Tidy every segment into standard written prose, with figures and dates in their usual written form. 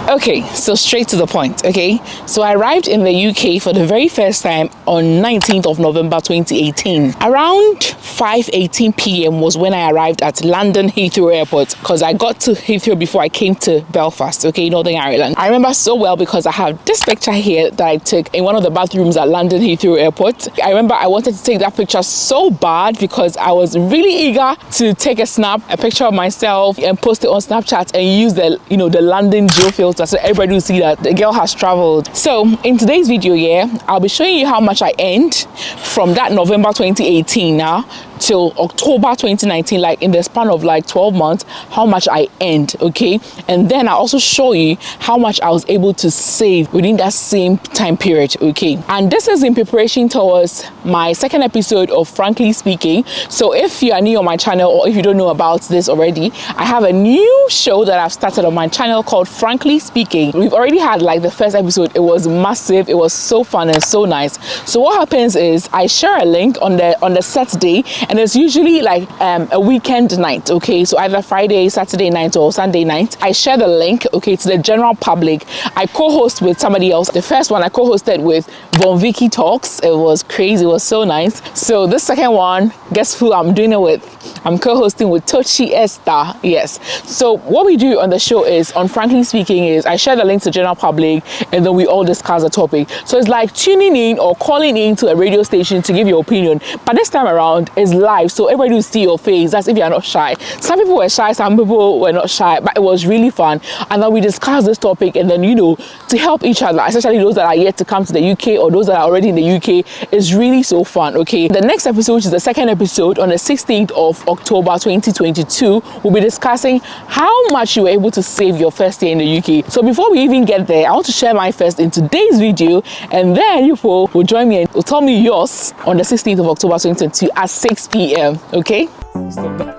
Okay, so straight to the point, okay? So I arrived in the UK for the very first time on 19th of November 2018. Around 5:18 p.m. was when I arrived at London Heathrow Airport because I got to Heathrow before I came to Belfast, okay, Northern Ireland. I remember so well because I have this picture here that I took in one of the bathrooms at London Heathrow Airport. I remember I wanted to take that picture so bad because I was really eager to take a picture of myself and post it on Snapchat and use the, the London Geo filter so everybody will see that the girl has traveled. So in today's video, I'll be showing you how much I earned from that November 2018 now till October 2019, like in the span of like 12 months, how much I earned, okay? And then I'll also show you how much I was able to save within that same time period, okay? And this is in preparation towards my second episode of Frankly Speaking. So if you are new on my channel or if you don't know about this already, I have a new show that I've started on my channel called Frankly Speaking. We've already had like the first episode. It was massive. It was so fun and so nice. So what happens is I share a link on the Saturday, and it's usually like a weekend night, okay? So either Friday, Saturday night or Sunday night. I share the link, okay, to the general public. I co-host with somebody else. The first one I co-hosted with Von Vicky Talks. It was crazy. It was so nice. So this second one, guess who I'm doing it with? I'm co-hosting with Tochi Esther. Yes. So what we do on the show is, on Frankly Speaking, is I share the link to the general public and then we all discuss the topic. So it's like tuning in or calling in to a radio station to give your opinion. But this time around, it's live, so everybody will see your face. That's if you're not shy. Some people were shy, some people were not shy, but it was really fun. And then we discuss this topic, and then to help each other, especially those that are yet to come to the UK or those that are already in the UK, is really so fun, okay? The next episode, which is the second episode, on the 16th of October 2022, we'll be discussing how much you were able to save your first year in the UK. So before we even get there, I want to share my first in today's video, and then you will join me and will tell me yours on the 16th of October 2022 at 6 p.m. Okay? Stop that.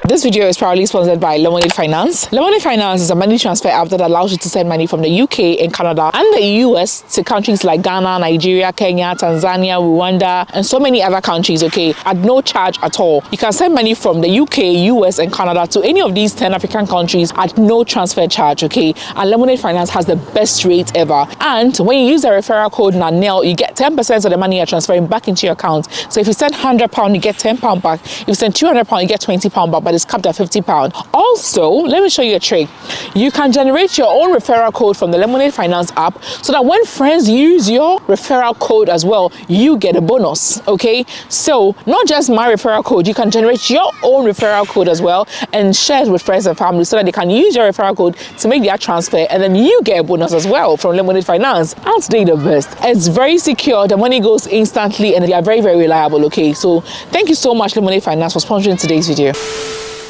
This video is proudly sponsored by Lemonade Finance. Lemonade Finance is a money transfer app that allows you to send money from the UK and Canada and the US to countries like Ghana, Nigeria, Kenya, Tanzania, Rwanda, and so many other countries, okay, at no charge at all. You can send money from the UK, US, and Canada to any of these 10 African countries at no transfer charge, okay? And Lemonade Finance has the best rate ever. And when you use the referral code NANEL, you get 10% of the money you're transferring back into your account. So if you send £100, you get £10 back. If you send £200, you get £20 back, but it's capped at £50. Also, let me show you a trick. You can generate your own referral code from the Lemonade Finance app so that when friends use your referral code as well, you get a bonus, okay? So not just my referral code, you can generate your own referral code as well and share it with friends and family so that they can use your referral code to make their transfer, and then you get a bonus as well from Lemonade Finance. Aren't they the best? It's very secure, the money goes instantly, and they are very, very reliable, okay? So thank you so much, Lemonade Finance, for sponsoring today's video.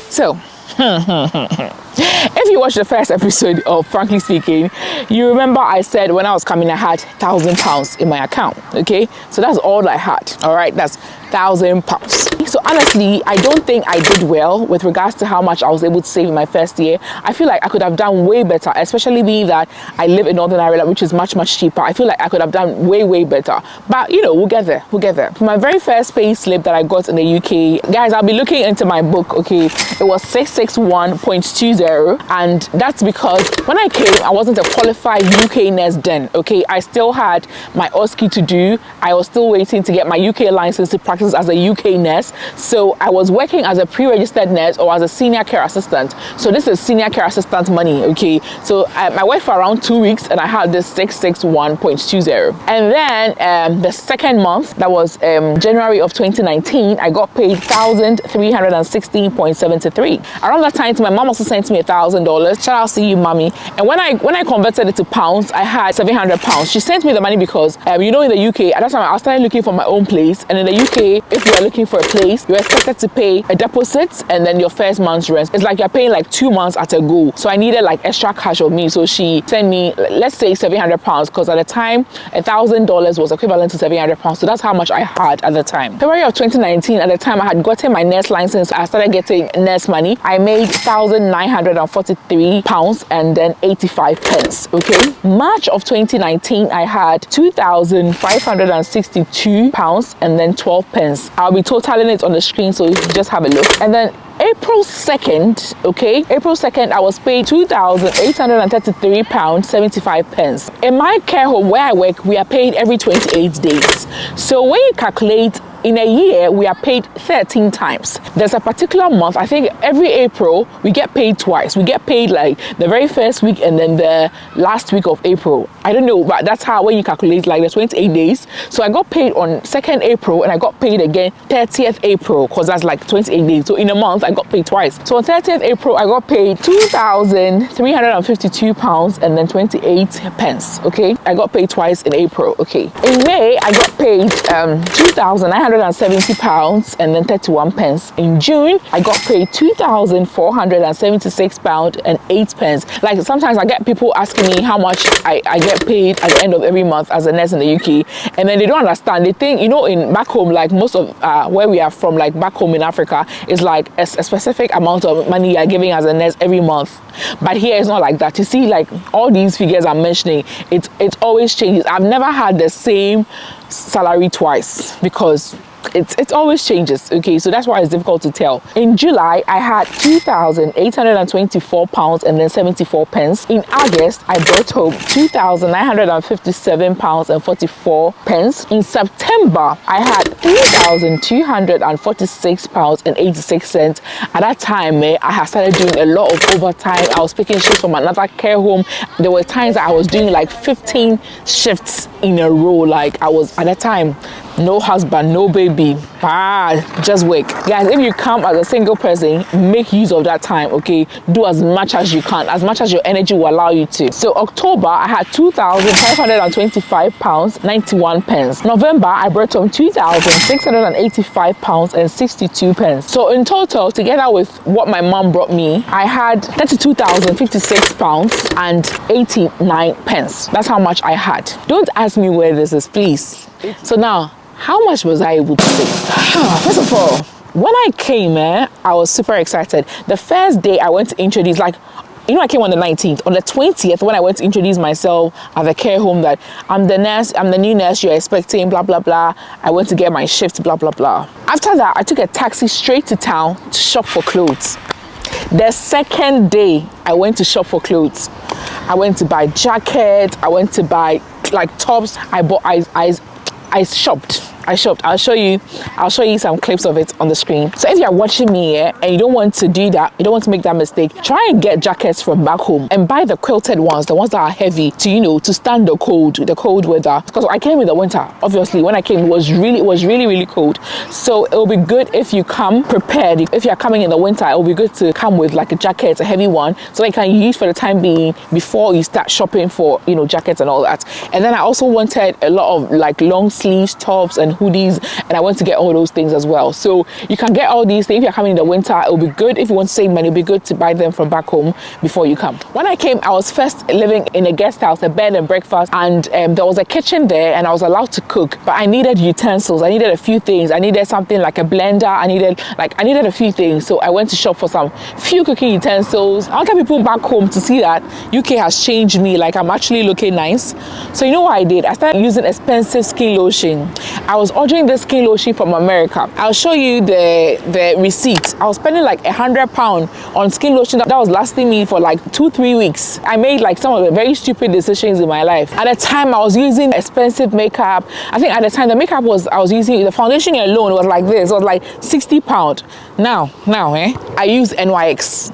So, if you watched the first episode of Frankly Speaking, you remember I said when I was coming, I had £1,000 in my account, okay? So that's all I had, all right? That's £1,000. So honestly, I don't think I did well with regards to how much I was able to save in my first year. I feel like I could have done way better, especially being that I live in Northern Ireland, which is much, much cheaper. I feel like I could have done way, way better. But we'll get there. We'll get there. For my very first pay slip that I got in the UK, guys, I'll be looking into my book, okay? It was 661.20, and that's because when I came, I wasn't a qualified UK nurse then, okay? I still had my OSCE to do. I was still waiting to get my UK license to practice as a UK nurse. So I was working as a pre-registered nurse or as a senior care assistant. So this is senior care assistant money, okay? So I worked for around 2 weeks and I had this 661.20. And then the second month, that was January of 2019, I got paid $1,316.73. Around that time, my mom also sent me $1,000. Shout out to you, mommy. And when I converted it to pounds, I had £700. She sent me the money because in the UK, at that time I started looking for my own place, and in the UK, if you are looking for a place, you're expected to pay a deposit and then your first month's rent. It's like you're paying like 2 months at a go. So I needed like extra cash of me. So she sent me, let's say £700, because at the time, $1,000 was equivalent to £700. So that's how much I had at the time. February of 2019, at the time I had gotten my nurse license. I started getting nurse money. I made £1,943 and then 85 pence, okay? March of 2019, I had £2,562 and then 12 pence. I'll be totaling it on the screen so you just have a look. And then April 2nd, okay, April 2nd, I was paid £2,833.75. In my care home where I work, we are paid every 28 days. So when you calculate, in a year, we are paid 13 times. There's a particular month, I think every April, we get paid twice. We get paid like the very first week and then the last week of April. I don't know, but that's how, when you calculate like the 28 days. So I got paid on 2nd April and I got paid again 30th April, because that's like 28 days. So in a month, I got paid twice. So on 30th April, I got paid £2,352 and then 28 pence, okay? I got paid twice in April, okay? In May, I got paid £2,970 and then 31 pence. In June, I got paid £2,476 and 8 pence. Like sometimes I get people asking me how much I get paid at the end of every month as a nurse in the UK, and then they don't understand. They think, you know, in back home, like most of where we are from, like back home in Africa, is like a specific amount of money you're giving as a nurse every month. But here it's not like that. You see, like all these figures I'm mentioning, it always changes. I've never had the same salary twice, because it always changes, okay? So that's why it's difficult to tell. In July, I had £2,824 and then 74 pence. In August, I brought home £2,957 and 44 pence. In September, I had £3,246 and 86 cents. At that time, I had started doing a lot of overtime. I was picking shifts from another care home. There were times that I was doing like 15 shifts in a row. Like I was, at that time, no husband, no baby, just work. Guys, if you come as a single person, make use of that time, okay? Do as much as you can, as much as your energy will allow you to. So October, I had £2,525, 91 pence. November, I brought home £2,685 and 62 pence. So in total, together with what my mom brought me, I had £32,056 and 89 pence. That's how much I had. Don't ask me where this is, please. So now, how much was I able to save? First of all, when I came, I was super excited. The first day I went to introduce, like, you know, I came on the 19th. On the 20th, when I went to introduce myself at the care home, that I'm the nurse, I'm the new nurse you're expecting, blah, blah, blah. I went to get my shift, blah, blah, blah. After that, I took a taxi straight to town to shop for clothes. The second day, I went to shop for clothes. I went to buy jackets. I went to buy, like, tops. I shopped. I'll show you some clips of it on the screen. So if you're watching me here and you don't want to do that, you don't want to make that mistake, try and get jackets from back home and buy the quilted ones, the ones that are heavy, to, you know, to stand the cold weather. Because I came in the winter. Obviously, when I came, it was really cold. So it will be good if you come prepared. If you're coming in the winter, it will be good to come with like a jacket, a heavy one, so that you can use for the time being before you start shopping for, you know, jackets and all that. And then I also wanted a lot of like long sleeves tops and hoodies, and I want to get all those things as well. So you can get all these things. If you're coming in the winter, it will be good. If you want to save money, it'll be good to buy them from back home before you come. When I came, I was first living in a guest house, a bed and breakfast, and there was a kitchen there, and I was allowed to cook, but I needed utensils. I needed a few things. I needed something like a blender. I needed a few things. So I went to shop for some few cooking utensils. I wanted people back home to see that UK has changed me, like I'm actually looking nice. So you know what I did? I started using expensive skin lotion. I was ordering this skin lotion from America. I'll show you the receipt. I was spending like £100 on skin lotion that was lasting me for like 2-3 weeks. I made like some of the very stupid decisions in my life. At the time, I was using expensive makeup. I think at the time the makeup I was using, the foundation alone was like this. It was like £60. Now, I use NYX.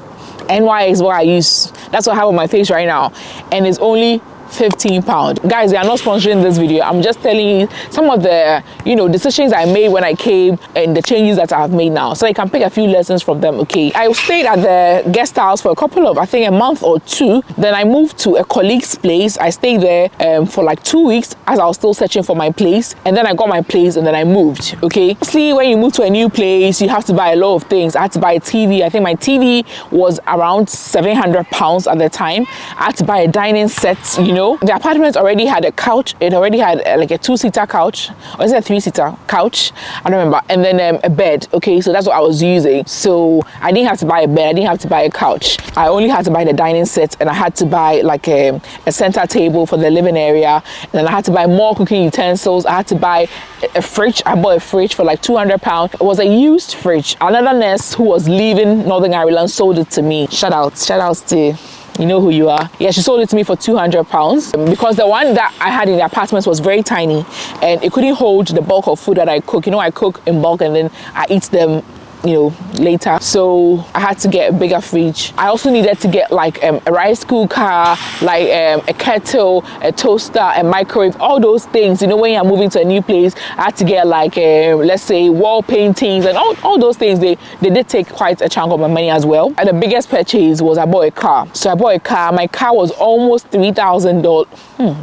NYX is what I use. That's what I have on my face right now, and it's only £15. Guys, they are not sponsoring this video. I'm just telling you some of the, you know, decisions I made when I came and the changes that I've made now, so you can pick a few lessons from them, okay? I stayed at the guest house for a couple of, I think, a month or two. Then I moved to a colleague's place. I stayed there for like 2 weeks as I was still searching for my place, and then I got my place and then I moved, okay? Obviously, when you move to a new place, you have to buy a lot of things. I had to buy a TV. I think my TV was around £700 at the time. I had to buy a dining set, you know, know. The apartment already had a couch. It already had like a 2-seater couch, or is it a 3-seater couch? I don't remember. And then a bed. Okay, so that's what I was using. So I didn't have to buy a bed. I didn't have to buy a couch. I only had to buy the dining set, and I had to buy like a center table for the living area. And then I had to buy more cooking utensils. I had to buy a fridge. I bought a fridge for like £200. It was a used fridge. Another nurse who was leaving Northern Ireland sold it to me. Shout out to, you know who you are. Yeah, she sold it to me for £200 because the one that I had in the apartment was very tiny and it couldn't hold the bulk of food that I cook. You know, I cook in bulk and then I eat them, you know, later. So I had to get a bigger fridge. I also needed to get like a rice cooker, like a kettle, a toaster, a microwave, all those things. You know, when you're moving to a new place, I had to get like let's say wall paintings and all those things. They did take quite a chunk of my money as well. And the biggest purchase was I bought a car. So I bought a car. My car was almost $3,000.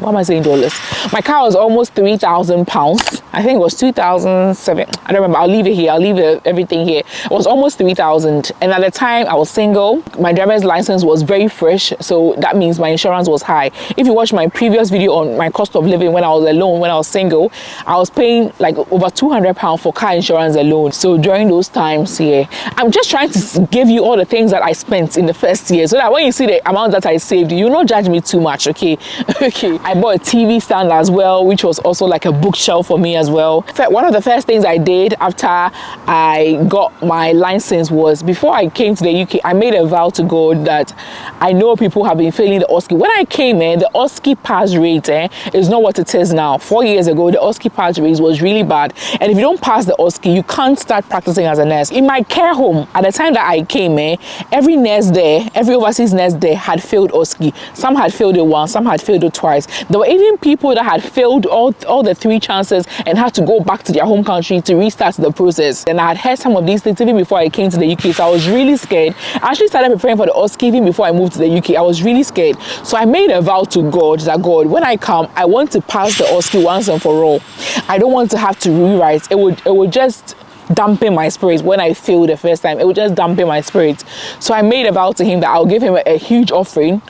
Why am I saying dollars? My car was almost £3,000. I think it was 2007. I don't remember. I'll leave it here. I'll leave everything here. It was almost 3,000. And at the time I was single. My driver's license was very fresh. So that means my insurance was high. If you watch my previous video on my cost of living when I was alone, when I was single, I was paying like over £200 for car insurance alone. So during those times, yeah, I'm just trying to give you all the things that I spent in the first year so that when you see the amount that I saved, you will not judge me too much, okay? Okay. I bought a TV stand as well, which was also like a bookshelf for me as well. One of the first things I did after I got my license was, before I came to the UK, I made a vow to God that I know people have been failing the OSCE. When I came in, the OSCE pass rate is not what it is now. 4 years ago, the OSCE pass rate was really bad. And if you don't pass the OSCE, you can't start practicing as a nurse. In my care home, at the time that I came in, every nurse there, every overseas nurse there had failed OSCE. Some had failed it once, some had failed it twice. There were even people that had failed all the 3 chances and had to go back to their home country to restart the process. And I had heard some of these things even before I came to the UK, so I was really scared. I actually started preparing for the OSCE even before I moved to the UK. I was really scared. So I made a vow to God that, God, when I come, I want to pass the OSCE once and for all. I don't want to have to rewrite. It would just dampen my spirit. When I failed the first time, it would just dampen my spirit. So I made a vow to him that I'll give him a huge offering,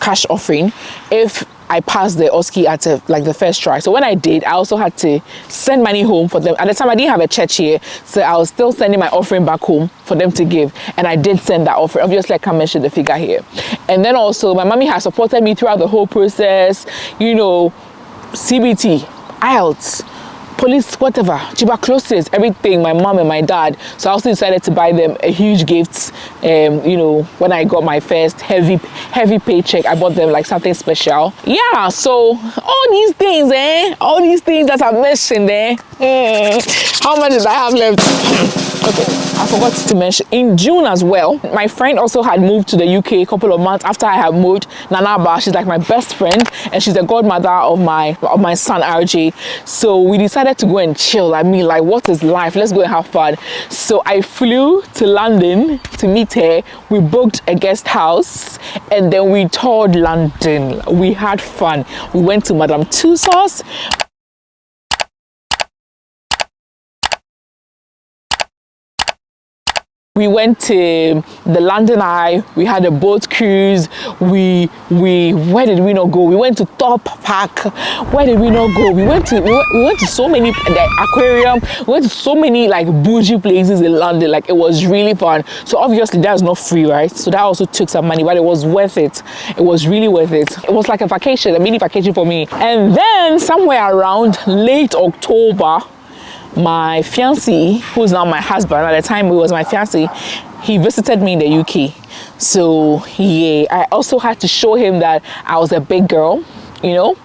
cash offering, if I passed the OSCE at like the first try. So when I did, I also had to send money home for them. At the time, I didn't have a church here, so I was still sending my offering back home for them to give. And I did send that offering. Obviously, I can't mention the figure here. And then also, my mommy has supported me throughout the whole process. You know, CBT, IELTS, police, whatever, tuberculosis, everything, my mom and my dad. So I also decided to buy them a huge gift. You know, when I got my first heavy paycheck, I bought them like something special. Yeah, so all these things, all these things that I mentioned there, how much did I have left? Okay, I forgot to mention, in June as well, my friend also had moved to the UK a couple of months after I had moved. Nanaba, she's like my best friend, and she's the godmother of my son RJ. So we decided to go and chill. I mean, like, what is life? Let's go and have fun. So I flew to London to meet her. We booked a guest house and then we toured London. We had fun. We went to Madame Tussauds. We went to the London Eye. We had a boat cruise. Where did we not go? We went to Thorpe Park. Where did we not go? We went to so many, the aquarium. We went to so many like bougie places in London. Like, it was really fun. So obviously that's not free, right? So that also took some money, but it was worth it. It was really worth it. It was like a vacation, a mini vacation for me. And then somewhere around late October, my fiancé, who's now my husband, at the time he was my fiancé, he visited me in the UK. So yeah, I also had to show him that I was a big girl. You know,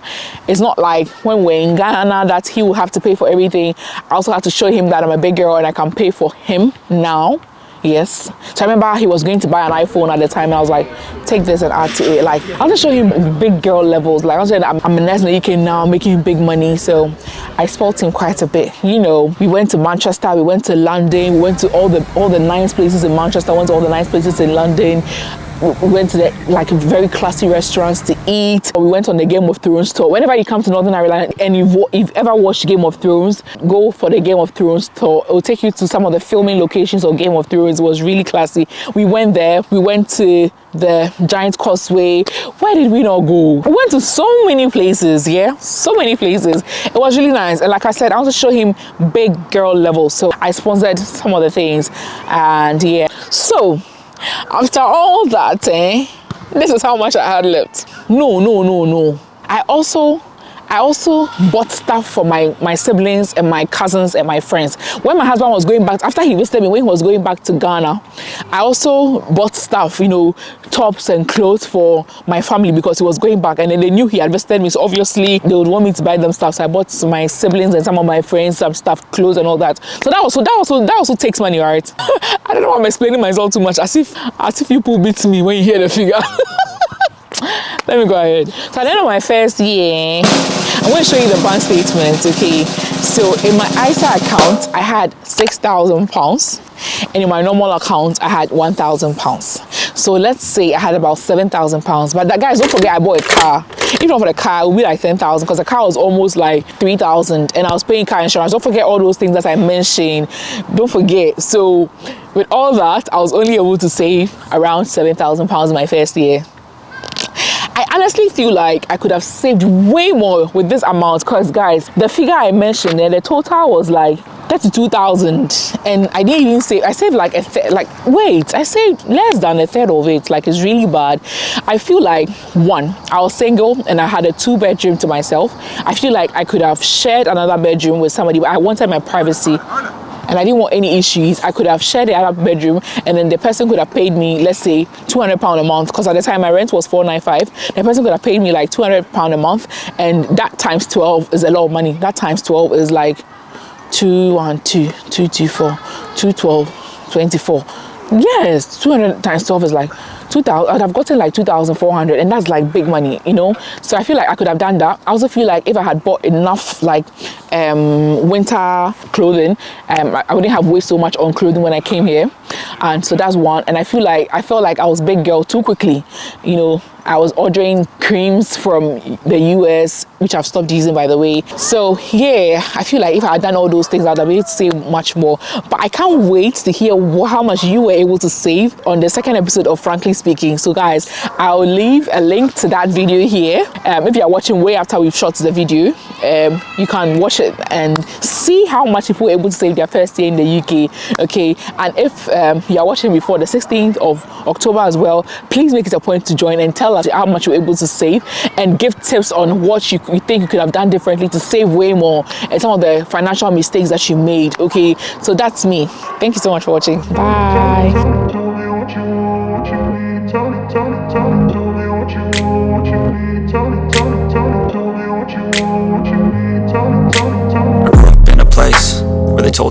it's not like when we're in Ghana that he will have to pay for everything. I also had to show him that I'm a big girl and I can pay for him now. Yes. So I remember he was going to buy an iPhone at the time, and I was like, take this and add to it. Like, I'll just show him big girl levels. Like, I'll say I'm a nurse in the UK now, making big money. So I spoiled him quite a bit. You know, we went to Manchester, we went to London, we went to all the nice places in Manchester, went to all the nice places in London. We went to like very classy restaurants to eat. We went on the Game of Thrones tour. Whenever you come to Northern Ireland and you've ever watched Game of Thrones, go for the Game of Thrones tour. It will take you to some of the filming locations of Game of Thrones. It was really classy. We went there. We went to the Giant Causeway. Where did we not go? We went to so many places, yeah? So many places. It was really nice. And like I said, I want to show him big girl level. So I sponsored some of the things. And yeah. So after all that, this is how much I had left. No. I also bought stuff for my siblings and my cousins and my friends. When my husband was going back, after he visited me, when he was going back to Ghana, I also bought stuff, tops and clothes for my family because he was going back, and then they knew he had visited me, so obviously they would want me to buy them stuff. So I bought my siblings and some of my friends some stuff, clothes and all that. So that also takes money, right? I don't know why I'm explaining myself too much, as if people beat me when you hear the figure. Let me go ahead. So at the end of my first year, I'm going to show you the bank statement, okay? So in my ISA account, I had £6,000, and in my normal account, I had £1,000. So let's say I had about £7,000. But that, guys, don't forget I bought a car. If not for the car, it would be like 10,000 because the car was almost like 3,000, and I was paying car insurance. Don't forget all those things that I mentioned. Don't forget. So with all that, I was only able to save around £7,000 in my first year. I honestly feel like I could have saved way more with this amount because, guys, the figure I mentioned there, the total was like 32,000, and I didn't even save. I saved like I saved less than a third of it. Like, it's really bad. I feel like, one, I was single and I had a 2-bedroom to myself. I feel like I could have shared another bedroom with somebody, but I wanted my privacy. And I didn't want any issues. I could have shared the other bedroom, and then the person could have paid me, let's say, £200 a month, because at the time my rent was £495. The person could have paid me like £200 a month, and that times 12 is a lot of money. That times 12 is like 212, 224, 212, 24. Yes, 200 times 12 is like 2,000. I'd have gotten like 2,400, and that's like big money, So I feel like I could have done that. I also feel like if I had bought enough like winter clothing, I wouldn't have wasted so much on clothing when I came here. And so that's one. And I felt like I was big girl too quickly. I was ordering creams from the US, which I've stopped using, by the way. So yeah, I feel like if I had done all those things, I'd have been able to save much more. But I can't wait to hear how much you were able to save on the second episode of Frankly Speaking. So guys, I'll leave a link to that video here. If you're watching way after we've shot the video, you can watch it and see how much people were able to save their first year in the UK. Okay, and if you're watching before the 16th of October as well, please make it a point to join and tell us how much you're able to save, and give tips on what you think you could have done differently to save way more, and some of the financial mistakes that you made. Okay, so that's me. Thank you so much for watching. Bye. I grew up in a place where they told